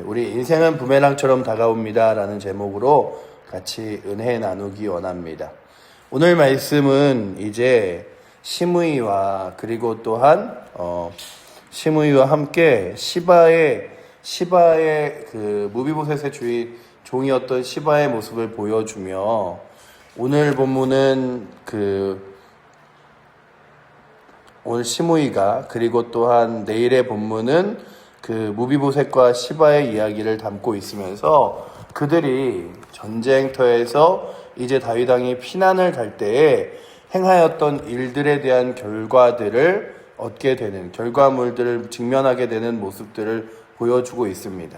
우리 인생은 부메랑처럼 다가옵니다 라는 제목으로 같이 은혜 나누기 원합니다. 오늘 말씀은 이제 시므이와 그리고 또한 시므이와 함께 시바의 그 무비보셋의 종이었던 시바의 모습을 보여주며, 오늘 본문은 오늘 시므이가, 그리고 또한 내일의 본문은 그 무비보셋과 시바의 이야기를 담고 있으면서 그들이 전쟁터에서 이제 다윗 왕이 피난을 갈 때에 행하였던 일들에 대한 결과들을 얻게 되는, 결과물들을 직면하게 되는 모습들을 보여주고 있습니다.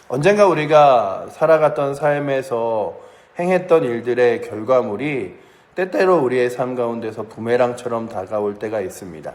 언젠가 우리가 살아갔던 삶에서 행했던 일들의 결과물이 때때로 우리의 삶 가운데서 부메랑처럼 다가올 때가 있습니다.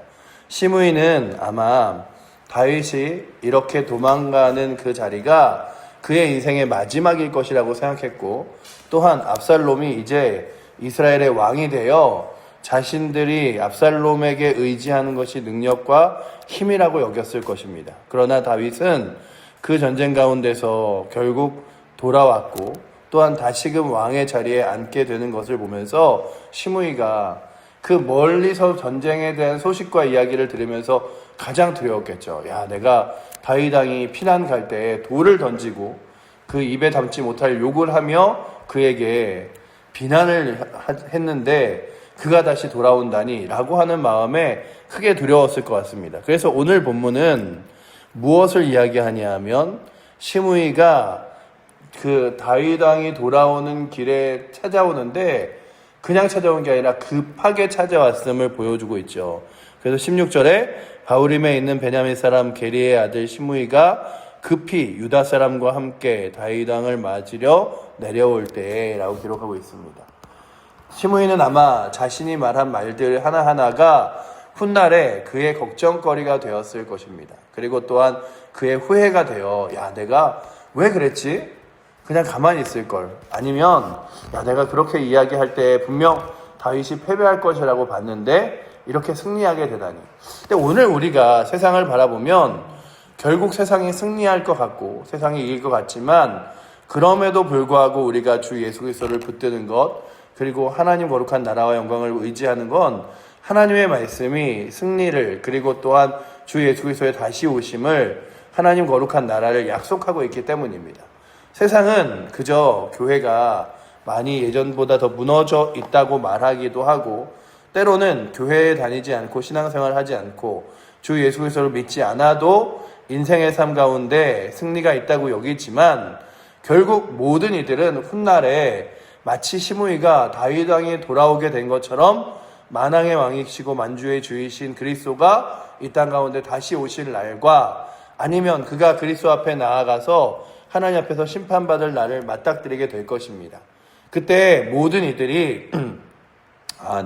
시므이는 아마 다윗이 이렇게 도망가는 그 자리가 그의 인생의 마지막일 것이라고 생각했고, 또한 압살롬이 이제 이스라엘의 왕이 되어 자신들이 압살롬에게 의지하는 것이 능력과 힘이라고 여겼을 것입니다. 그러나 다윗은 그 전쟁 가운데서 결국 돌아왔고, 또한 다시금 왕의 자리에 앉게 되는 것을 보면서 시므이가 그 멀리서 전쟁에 대한 소식과 이야기를 들으면서 가장 두려웠겠죠. 야, 내가 다윗 왕이 피난 갈 때 돌을 던지고 그 입에 담지 못할 욕을 하며 그에게 비난을 했는데 그가 다시 돌아온다니 라고 하는 마음에 크게 두려웠을 것 같습니다. 그래서 오늘 본문은 무엇을 이야기하냐 하면, 시므이가 그 다윗 왕이 돌아오는 길에 찾아오는데 그냥 찾아온 게 아니라 급하게 찾아왔음을 보여주고 있죠. 그래서 16절에 바후림에 있는 베냐민 사람 게리의 아들 시므이가 급히 유다 사람과 함께 다윗 왕을 맞으려 내려올 때에 라고 기록하고 있습니다. 시므이는 아마 자신이 말한 말들 하나하나가 훗날에 그의 걱정거리가 되었을 것입니다. 그리고 또한 그의 후회가 되어, 야, 내가 왜 그랬지? 그냥 가만히 있을걸. 아니면, 야, 내가 그렇게 이야기할 때 분명 다윗이 패배할 것이라고 봤는데 이렇게 승리하게 되다니. 근데 오늘 우리가 세상을 바라보면 결국 세상이 승리할 것 같고 세상이 이길 것 같지만, 그럼에도 불구하고 우리가 주 예수 그리스도를 붙드는 것, 그리고 하나님 거룩한 나라와 영광을 의지하는 건 하나님의 말씀이 승리를, 그리고 또한 주 예수 그리스도의 다시 오심을, 하나님 거룩한 나라를 약속하고 있기 때문입니다. 세상은 그저 교회가 많이 예전보다 더 무너져 있다고 말하기도 하고, 때로는 교회에 다니지 않고 신앙생활을 하지 않고 주 예수 그리스도를 믿지 않아도 인생의 삶 가운데 승리가 있다고 여기지만, 결국 모든 이들은 훗날에 마치 시므이가 다윗 왕이 돌아오게 된 것처럼 만왕의 왕이시고 만주의 주이신 그리스도가 이 땅 가운데 다시 오실 날과, 아니면 그가 그리스도 앞에 나아가서 하나님 앞에서 심판받을 날을 맞닥뜨리게 될 것입니다. 그때 모든 이들이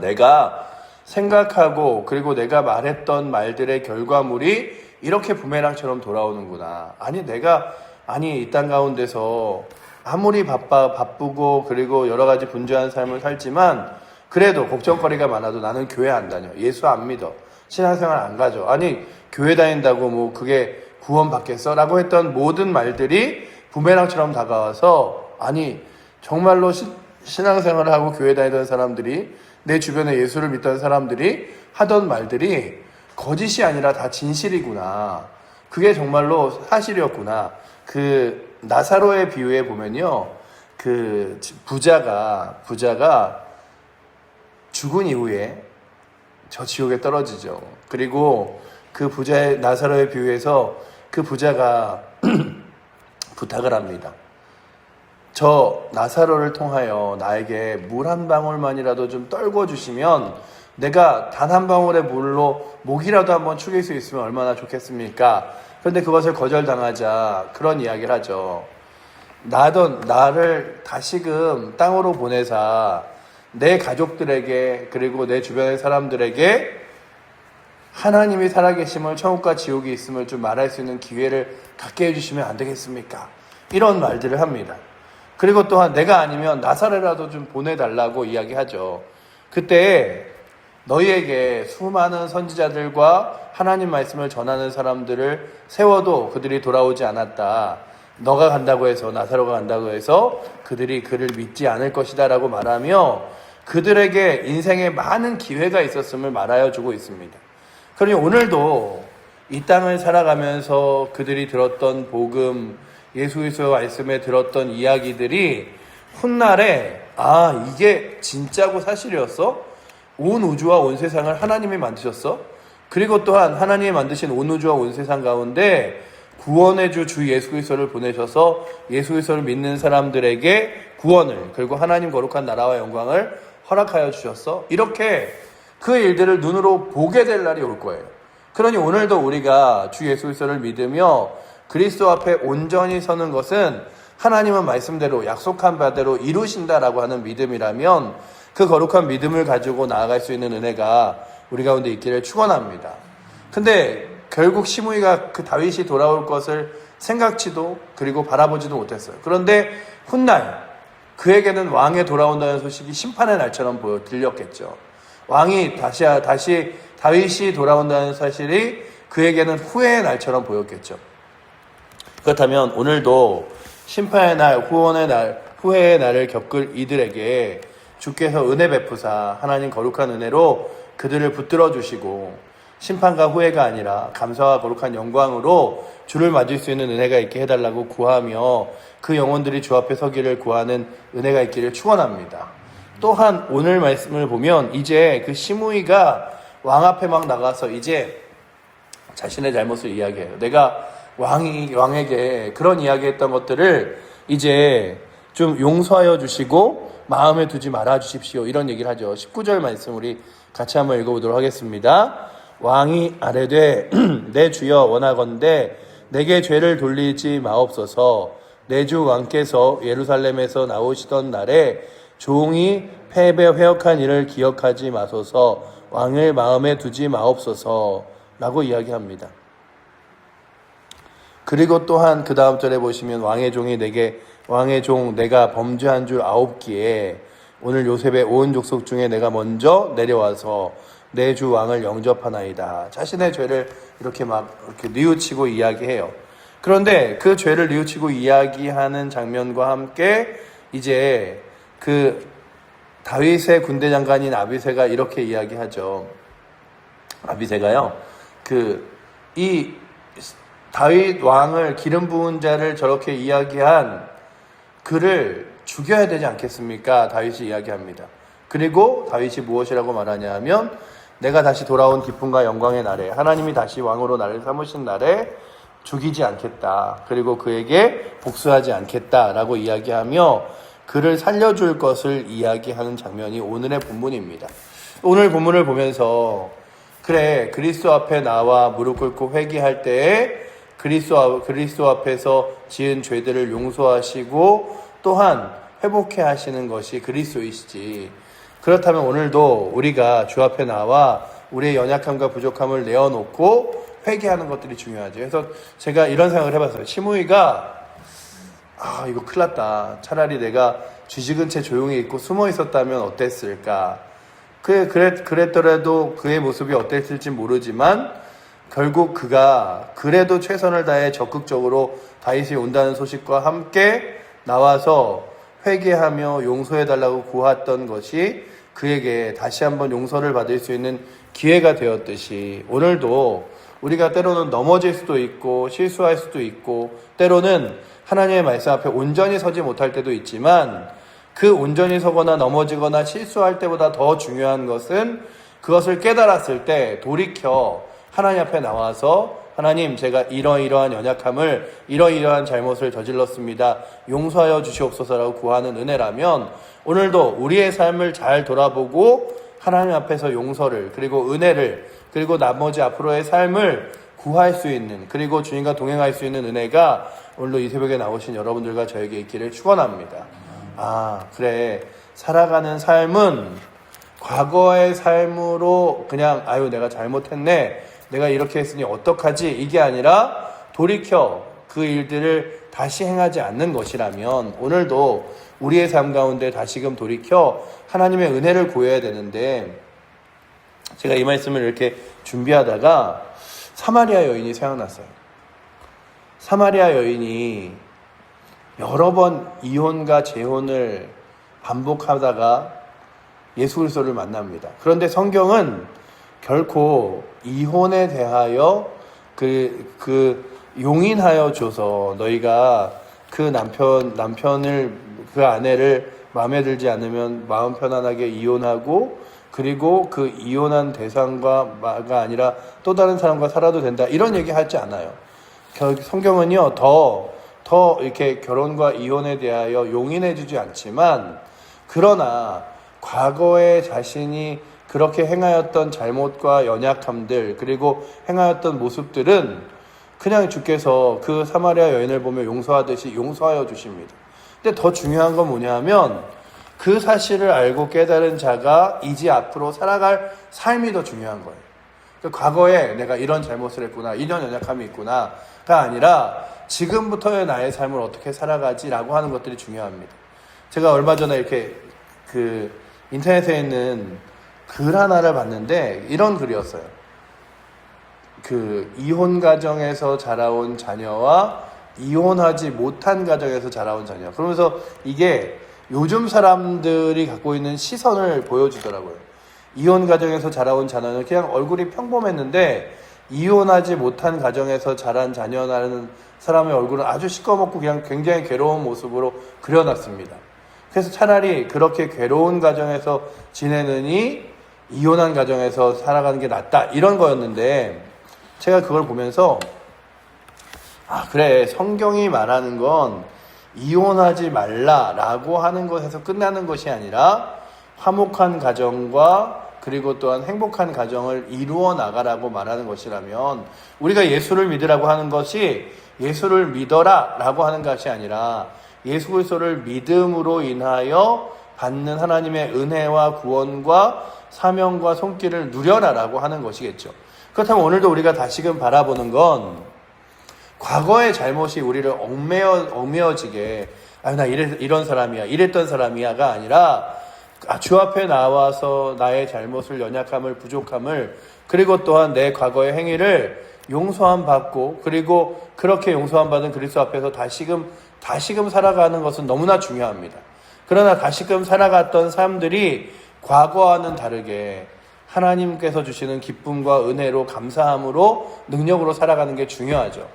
내가 생각하고 그리고 내가 말했던 말들의 결과물이 이렇게 부메랑처럼 돌아오는구나. 이 땅 가운데서 아무리 바쁘고 그리고 여러 가지 분주한 삶을 살지만 그래도 걱정거리가 많아도 나는 교회 안 다녀. 예수 안 믿어. 신앙생활 안 가죠. 아니, 교회 다닌다고 뭐 그게 구원 받겠어? 라고 했던 모든 말들이 부메랑처럼 다가와서, 아니, 정말로 신앙생활을 하고 교회 다니던 사람들이, 내 주변에 예수를 믿던 사람들이 하던 말들이 거짓이 아니라 다 진실이구나. 그게 정말로 사실이었구나. 그 나사로의 비유에 보면요, 그 부자가 죽은 이후에 저 지옥에 떨어지죠. 그리고 그 부자의, 나사로의 비유에서 그 부자가 부탁을 합니다. 저 나사로를 통하여 나에게 물 한 방울만이라도 좀 떨궈 주시면 내가 단 한 방울의 물로 목이라도 한번 축일 수 있으면 얼마나 좋겠습니까? 그런데 그것을 거절당하자 그런 이야기를 하죠. 나를 다시금 땅으로 보내사 내 가족들에게, 그리고 내 주변의 사람들에게 하나님이 살아계심을, 천국과 지옥이 있음을 좀 말할 수 있는 기회를 갖게 해주시면 안 되겠습니까? 이런 말들을 합니다. 그리고 또한 내가 아니면 나사로라도 좀 보내달라고 이야기하죠. 그때 너희에게 수많은 선지자들과 하나님 말씀을 전하는 사람들을 세워도 그들이 돌아오지 않았다. 너가 간다고 해서, 나사로가 간다고 해서 그들이 그를 믿지 않을 것이다 라고 말하며 그들에게 인생에 많은 기회가 있었음을 말하여 주고 있습니다. 그러니 오늘도 이 땅을 살아가면서 그들이 들었던 복음, 예수 그리스도의 말씀에 들었던 이야기들이 훗날에 이게 진짜고 사실이었어? 온 우주와 온 세상을 하나님이 만드셨어? 그리고 또한 하나님이 만드신 온 우주와 온 세상 가운데 구원의 주 예수 그리스도를 보내셔서 예수 그리스도를 믿는 사람들에게 구원을, 그리고 하나님 거룩한 나라와 영광을 허락하여 주셨어? 이렇게 그 일들을 눈으로 보게 될 날이 올 거예요. 그러니 오늘도 우리가 주 예수 그리스도를 믿으며 그리스도 앞에 온전히 서는 것은 하나님은 말씀대로 약속한 바대로 이루신다라고 하는 믿음이라면 그 거룩한 믿음을 가지고 나아갈 수 있는 은혜가 우리 가운데 있기를 축원합니다. 근데 결국 시므이가 그 다윗이 돌아올 것을 생각지도 그리고 바라보지도 못했어요. 그런데 훗날 그에게는 왕에 돌아온다는 소식이 심판의 날처럼 들렸겠죠. 왕이 다시 다윗이 돌아온다는 사실이 그에게는 후회의 날처럼 보였겠죠. 그렇다면 오늘도 심판의 날, 후회의 날을 겪을 이들에게 주께서 은혜 베푸사 하나님 거룩한 은혜로 그들을 붙들어 주시고 심판과 후회가 아니라 감사와 거룩한 영광으로 주를 맞을 수 있는 은혜가 있게 해달라고 구하며 그 영혼들이 주 앞에 서기를 구하는 은혜가 있기를 축원합니다. 또한 오늘 말씀을 보면 이제 그 시므이가 왕 앞에 막 나가서 이제 자신의 잘못을 이야기해요. 내가 왕에게 그런 이야기했던 것들을 이제 좀 용서하여 주시고 마음에 두지 말아 주십시오. 이런 얘기를 하죠. 19절 말씀 우리 같이 한번 읽어보도록 하겠습니다. 왕이 아뢰되 내 주여 원하건대 내게 죄를 돌리지 마옵소서. 내 주 왕께서 예루살렘에서 나오시던 날에 종이 패배 회역한 일을 기억하지 마소서. 왕을 마음에 두지 마옵소서 라고 이야기합니다. 그리고 또한 그 다음 절에 보시면 왕의 종 내가 범죄한 줄 아옵기에 오늘 요셉의 온 족속 중에 내가 먼저 내려와서 내 주 왕을 영접하나이다. 자신의 죄를 이렇게 뉘우치고 이야기해요. 그런데 그 죄를 뉘우치고 이야기하는 장면과 함께 이제 그 다윗의 군대 장관인 아비새가 이렇게 이야기하죠. 아비새가요, 이 다윗 왕을 기름 부은 자를 저렇게 이야기한 그를 죽여야 되지 않겠습니까? 다윗이 이야기합니다. 그리고 다윗이 무엇이라고 말하냐 하면 내가 다시 돌아온 기쁨과 영광의 날에 하나님이 다시 왕으로 나를 삼으신 날에 죽이지 않겠다. 그리고 그에게 복수하지 않겠다라고 이야기하며 그를 살려줄 것을 이야기하는 장면이 오늘의 본문입니다. 오늘 본문을 보면서 그래, 그리스도 앞에 나와 무릎 꿇고 회개할 때에 그리스도 앞에서 지은 죄들을 용서하시고 또한 회복해 하시는 것이 그리스도이시지. 그렇다면 오늘도 우리가 주 앞에 나와 우리의 연약함과 부족함을 내어놓고 회개하는 것들이 중요하죠. 그래서 제가 이런 생각을 해봤어요. 시므이가 이거 큰일 났다. 차라리 내가 쥐죽은 채 조용히 있고 숨어 있었다면 어땠을까. 그랬더라도 그의 모습이 어땠을지 모르지만 결국 그가 그래도 최선을 다해 적극적으로 다윗이 온다는 소식과 함께 나와서 회개하며 용서해달라고 구했던 것이 그에게 다시 한번 용서를 받을 수 있는 기회가 되었듯이 오늘도 우리가 때로는 넘어질 수도 있고 실수할 수도 있고 때로는 하나님의 말씀 앞에 온전히 서지 못할 때도 있지만 그 온전히 서거나 넘어지거나 실수할 때보다 더 중요한 것은 그것을 깨달았을 때 돌이켜 하나님 앞에 나와서 하나님, 제가 이러이러한 연약함을 이러이러한 잘못을 저질렀습니다. 용서하여 주시옵소서라고 구하는 은혜라면 오늘도 우리의 삶을 잘 돌아보고 하나님 앞에서 용서를 그리고 은혜를 그리고 나머지 앞으로의 삶을 구할 수 있는 그리고 주님과 동행할 수 있는 은혜가 오늘도 이 새벽에 나오신 여러분들과 저에게 있기를 축원합니다. 그래, 살아가는 삶은 과거의 삶으로 그냥 내가 잘못했네, 내가 이렇게 했으니 어떡하지, 이게 아니라 돌이켜 그 일들을 다시 행하지 않는 것이라면 오늘도 우리의 삶 가운데 다시금 돌이켜 하나님의 은혜를 구해야 되는데, 제가 이 말씀을 이렇게 준비하다가 사마리아 여인이 생각났어요. 사마리아 여인이 여러 번 이혼과 재혼을 반복하다가 예수 그리스도를 만납니다. 그런데 성경은 결코 이혼에 대하여 용인하여 줘서 너희가 그 남편을 그 아내를 마음에 들지 않으면 마음 편안하게 이혼하고 그리고 그 이혼한 대상과가 아니라 또 다른 사람과 살아도 된다 이런 얘기 하지 않아요. 성경은요 더 이렇게 결혼과 이혼에 대하여 용인해 주지 않지만 그러나 과거에 자신이 그렇게 행하였던 잘못과 연약함들 그리고 행하였던 모습들은 그냥 주께서 그 사마리아 여인을 보며 용서하듯이 용서하여 주십니다. 근데 더 중요한 건 뭐냐면 그 사실을 알고 깨달은 자가 이제 앞으로 살아갈 삶이 더 중요한 거예요. 그러니까 과거에 내가 이런 잘못을 했구나, 이런 연약함이 있구나가 아니라 지금부터의 나의 삶을 어떻게 살아가지라고 하는 것들이 중요합니다. 제가 얼마 전에 이렇게 인터넷에 있는 글 하나를 봤는데 이런 글이었어요. 이혼 가정에서 자라온 자녀와 이혼하지 못한 가정에서 자라온 자녀. 그러면서 이게 요즘 사람들이 갖고 있는 시선을 보여주더라고요. 이혼 가정에서 자라온 자녀는 그냥 얼굴이 평범했는데 이혼하지 못한 가정에서 자란 자녀라는 사람의 얼굴은 아주 시꺼멓고 그냥 굉장히 괴로운 모습으로 그려놨습니다. 그래서 차라리 그렇게 괴로운 가정에서 지내느니 이혼한 가정에서 살아가는 게 낫다 이런 거였는데 제가 그걸 보면서 그래 성경이 말하는 건 이혼하지 말라라고 하는 것에서 끝나는 것이 아니라 화목한 가정과 그리고 또한 행복한 가정을 이루어 나가라고 말하는 것이라면 우리가 예수를 믿으라고 하는 것이 예수를 믿어라 라고 하는 것이 아니라 예수 그리스도를 믿음으로 인하여 받는 하나님의 은혜와 구원과 사명과 손길을 누려라 라고 하는 것이겠죠. 그렇다면 오늘도 우리가 다시금 바라보는 건 과거의 잘못이 우리를 얽매어지게 나 이런 사람이야 이랬던 사람이야가 아니라 주 앞에 나와서 나의 잘못을 연약함을 부족함을 그리고 또한 내 과거의 행위를 용서함 받고 그리고 그렇게 용서함 받은 그리스도 앞에서 다시금 살아가는 것은 너무나 중요합니다. 그러나 다시금 살아갔던 사람들이 과거와는 다르게 하나님께서 주시는 기쁨과 은혜로 감사함으로 능력으로 살아가는 게 중요하죠.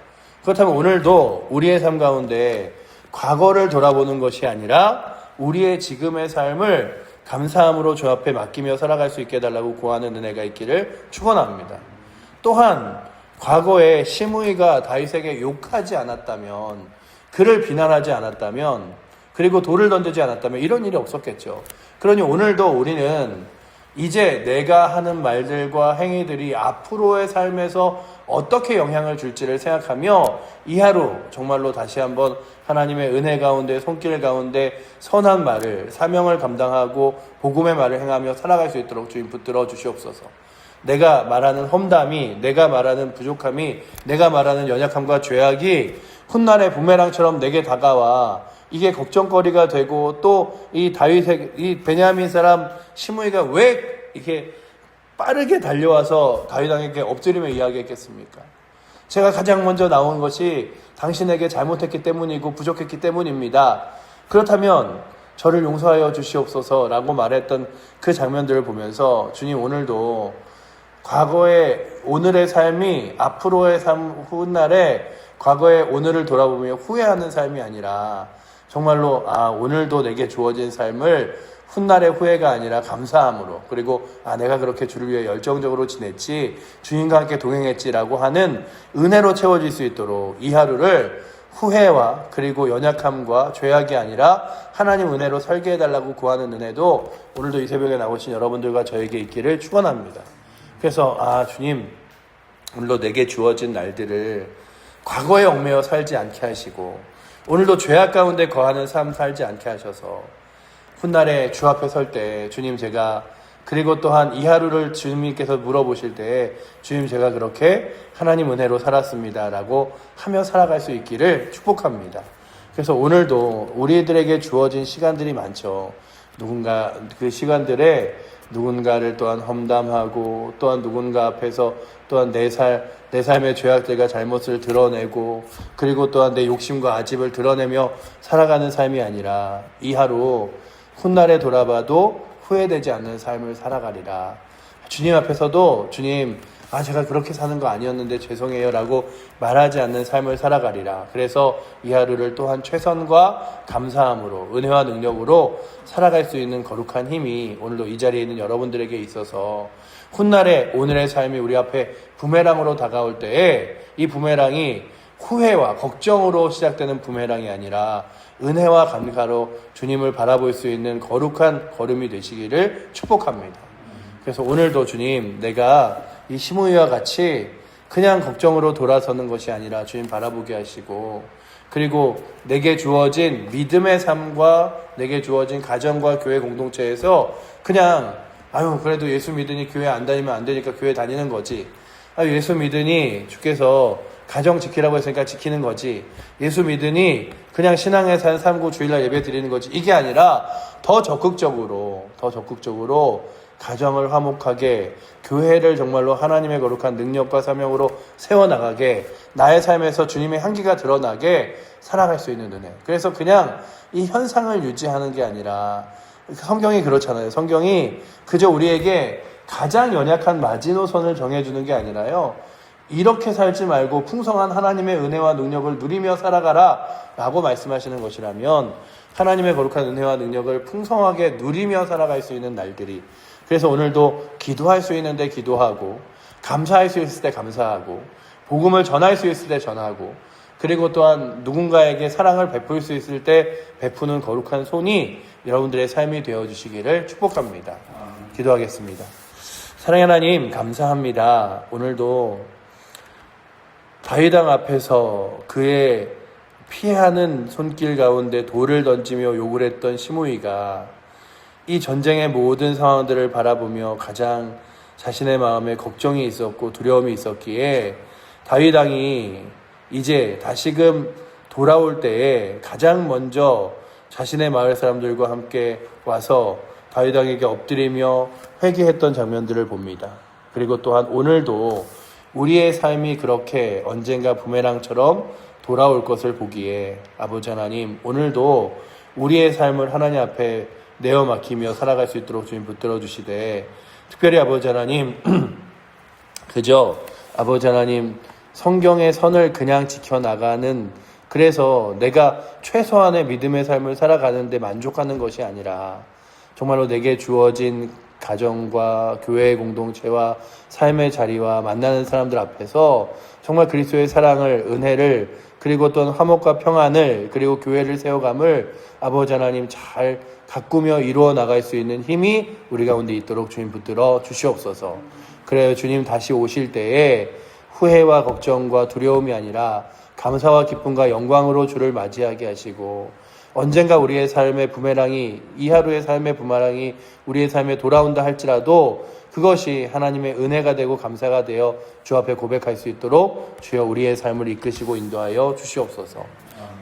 그렇다면 오늘도 우리의 삶 가운데 과거를 돌아보는 것이 아니라 우리의 지금의 삶을 감사함으로 주 앞에 맡기며 살아갈 수 있게 해달라고 구하는 은혜가 있기를 축원합니다. 또한 과거에 시므이가 다윗에게 욕하지 않았다면 그를 비난하지 않았다면 그리고 돌을 던지지 않았다면 이런 일이 없었겠죠. 그러니 오늘도 우리는 이제 내가 하는 말들과 행위들이 앞으로의 삶에서 어떻게 영향을 줄지를 생각하며 이 하루 정말로 다시 한번 하나님의 은혜 가운데 손길 가운데 선한 말을 사명을 감당하고 복음의 말을 행하며 살아갈 수 있도록 주님 붙들어 주시옵소서. 내가 말하는 험담이 내가 말하는 부족함이 내가 말하는 연약함과 죄악이 훗날의 부메랑처럼 내게 다가와 이게 걱정거리가 되고 또 이 베냐민 사람 시므이가 왜 이렇게 빠르게 달려와서 다윗왕에게 엎드리며 이야기했겠습니까? 제가 가장 먼저 나온 것이 당신에게 잘못했기 때문이고 부족했기 때문입니다. 그렇다면 저를 용서하여 주시옵소서라고 말했던 그 장면들을 보면서 주님 오늘도 과거의 오늘의 삶이 앞으로의 삶 훗날에 과거의 오늘을 돌아보며 후회하는 삶이 아니라 정말로 오늘도 내게 주어진 삶을 훗날의 후회가 아니라 감사함으로 그리고 내가 그렇게 주를 위해 열정적으로 지냈지 주님과 함께 동행했지라고 하는 은혜로 채워질 수 있도록 이 하루를 후회와 그리고 연약함과 죄악이 아니라 하나님 은혜로 살게 해달라고 구하는 은혜도 오늘도 이 새벽에 나오신 여러분들과 저에게 있기를 축원합니다. 그래서 주님 오늘도 내게 주어진 날들을 과거에 얽매여 살지 않게 하시고 오늘도 죄악 가운데 거하는 삶 살지 않게 하셔서 훗날에 주 앞에 설 때 주님 제가 그리고 또한 이 하루를 주님께서 물어보실 때 주님 제가 그렇게 하나님 은혜로 살았습니다 라고 하며 살아갈 수 있기를 축복합니다. 그래서 오늘도 우리들에게 주어진 시간들이 많죠. 누군가 그 시간들에 누군가를 또한 험담하고 또한 누군가 앞에서 또한 내 삶의 죄악들과 잘못을 드러내고 그리고 또한 내 욕심과 아집을 드러내며 살아가는 삶이 아니라 이 하루 훗날에 돌아봐도 후회되지 않는 삶을 살아가리라. 주님 앞에서도 주님 제가 그렇게 사는 거 아니었는데 죄송해요 라고 말하지 않는 삶을 살아가리라. 그래서 이 하루를 또한 최선과 감사함으로 은혜와 능력으로 살아갈 수 있는 거룩한 힘이 오늘도 이 자리에 있는 여러분들에게 있어서 훗날에 오늘의 삶이 우리 앞에 부메랑으로 다가올 때에 이 부메랑이 후회와 걱정으로 시작되는 부메랑이 아니라 은혜와 감사로 주님을 바라볼 수 있는 거룩한 걸음이 되시기를 축복합니다. 그래서 오늘도 주님, 내가 이 시므이와 같이 그냥 걱정으로 돌아서는 것이 아니라 주님 바라보게 하시고, 그리고 내게 주어진 믿음의 삶과 내게 주어진 가정과 교회 공동체에서 그냥 그래도 예수 믿으니 교회 안 다니면 안 되니까 교회 다니는 거지. 예수 믿으니 주께서 가정 지키라고 했으니까 지키는 거지. 예수 믿으니 그냥 신앙의 삶고 주일날 예배 드리는 거지. 이게 아니라 더 적극적으로 가정을 화목하게, 교회를 정말로 하나님의 거룩한 능력과 사명으로 세워나가게, 나의 삶에서 주님의 향기가 드러나게 살아갈 수 있는 은혜. 그래서 그냥 이 현상을 유지하는 게 아니라, 성경이 그렇잖아요. 성경이 그저 우리에게 가장 연약한 마지노선을 정해주는 게 아니라요, 이렇게 살지 말고 풍성한 하나님의 은혜와 능력을 누리며 살아가라 라고 말씀하시는 것이라면, 하나님의 거룩한 은혜와 능력을 풍성하게 누리며 살아갈 수 있는 날들이, 그래서 오늘도 기도할 수 있는데 기도하고, 감사할 수 있을 때 감사하고, 복음을 전할 수 있을 때 전하고, 그리고 또한 누군가에게 사랑을 베풀 수 있을 때 베푸는 거룩한 손이 여러분들의 삶이 되어주시기를 축복합니다. 기도하겠습니다. 사랑의 하나님, 감사합니다. 오늘도 다윗왕 앞에서 그의 피하는 손길 가운데 돌을 던지며 욕을 했던 시므이가 이 전쟁의 모든 상황들을 바라보며 가장 자신의 마음에 걱정이 있었고 두려움이 있었기에 다윗왕이 이제 다시금 돌아올 때에 가장 먼저 자신의 마을 사람들과 함께 와서 다윗왕에게 엎드리며 회개했던 장면들을 봅니다. 그리고 또한 오늘도 우리의 삶이 그렇게 언젠가 부메랑처럼 돌아올 것을 보기에 아버지 하나님, 오늘도 우리의 삶을 하나님 앞에 내어 맡기며 살아갈 수 있도록 주님 붙들어 주시되, 특별히 아버지 하나님, 그저 아버지 하나님 성경의 선을 그냥 지켜나가는, 그래서 내가 최소한의 믿음의 삶을 살아가는데 만족하는 것이 아니라 정말로 내게 주어진 가정과 교회의 공동체와 삶의 자리와 만나는 사람들 앞에서 정말 그리스도의 사랑을, 은혜를, 그리고 또 화목과 평안을, 그리고 교회를 세워감을 아버지 하나님 잘 가꾸며 이루어 나갈 수 있는 힘이 우리 가운데 있도록 주님 붙들어 주시옵소서. 그래요, 주님 다시 오실 때에 후회와 걱정과 두려움이 아니라 감사와 기쁨과 영광으로 주를 맞이하게 하시고, 언젠가 우리의 삶의 부메랑이, 이 하루의 삶의 부메랑이 우리의 삶에 돌아온다 할지라도 그것이 하나님의 은혜가 되고 감사가 되어 주 앞에 고백할 수 있도록 주여 우리의 삶을 이끄시고 인도하여 주시옵소서.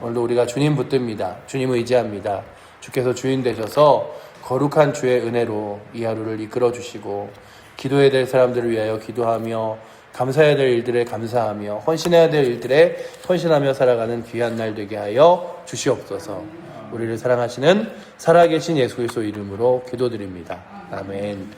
오늘도 우리가 주님 붙듭니다. 주님 의지합니다. 주께서 주인 되셔서 거룩한 주의 은혜로 이 하루를 이끌어 주시고, 기도해야 될 사람들을 위하여 기도하며, 감사해야 될 일들에 감사하며, 헌신해야 될 일들에 헌신하며 살아가는 귀한 날 되게 하여 주시옵소서. 우리를 사랑하시는 살아계신 예수 그리스도 이름으로 기도드립니다. 아멘.